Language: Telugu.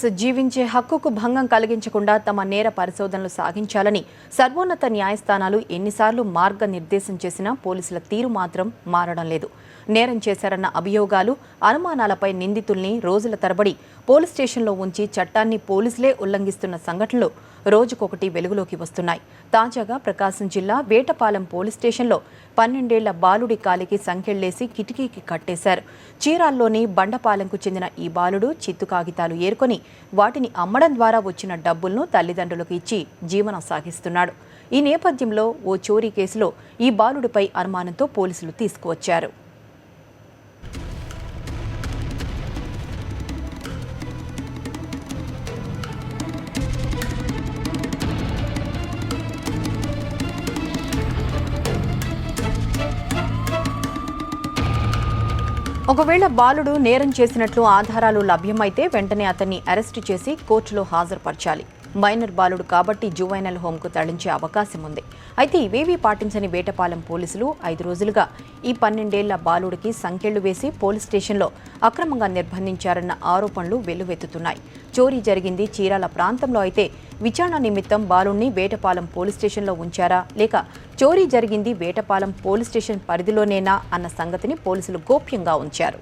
జీవించే హక్కుకు భంగం కలిగించకుండా తమ నేర పరిశోధనలు సాగించాలని సర్వోన్నత న్యాయస్థానాలు ఎన్నిసార్లు మార్గనిర్దేశం చేసినా పోలీసుల తీరు మాత్రం మారడం లేదు. నేరం చేశారన్న అభియోగాలు, అనుమానాలపై నిందితుల్ని రోజుల తరబడి పోలీస్ స్టేషన్లో ఉంచి చట్టాన్ని పోలీసులే ఉల్లంఘిస్తున్న సంఘటనలు రోజుకొకటి వెలుగులోకి వస్తున్నాయి. తాజాగా ప్రకాశం జిల్లా వేటపాలెం పోలీస్ స్టేషన్లో 12 ఏళ్ల బాలుడి కాలికి సంకెళ్లేసి కిటికీకి కట్టేశారు. చీరాల్లోని బండపాలెంకు చెందిన ఈ బాలుడు చిత్తు కాగితాలు ఏరుకొని వాటిని అమ్మడం ద్వారా వచ్చిన డబ్బులను తల్లిదండ్రులకు ఇచ్చి జీవనం సాగిస్తున్నాడు. ఈ నేపథ్యంలో ఓ చోరీ కేసులో ఈ బాలుడిపై అనుమానంతో పోలీసులు తీసుకువచ్చారు. ఒకవేళ బాలుడు నేరం చేసినట్లు ఆధారాలు లభ్యమైతే వెంటనే అతన్ని అరెస్టు చేసి కోర్టులో హాజరుపరచాలి. మైనర్ బాలుడు కాబట్టి జువైనల్ హోంకు తరలించే అవకాశం ఉంది. అయితే ఇవేవీ పాటించని వేటపాలెం పోలీసులు 5 రోజులుగా ఈ 12 ఏళ్ల బాలుడికి సంకెళ్లు వేసి పోలీస్ స్టేషన్లో అక్రమంగా నిర్బంధించారన్న ఆరోపణలు వెల్లువెత్తుతున్నాయి. చోరీ జరిగింది చీరాల ప్రాంతంలో అయితే విచారణ నిమిత్తం బాలుడిని వేటపాలెం పోలీస్ స్టేషన్లో ఉంచారా, లేక చోరీ జరిగింది వేటపాలెం పోలీస్ స్టేషన్ పరిధిలోనేనా అన్న సంగతిని పోలీసులు గోప్యంగా ఉంచారు.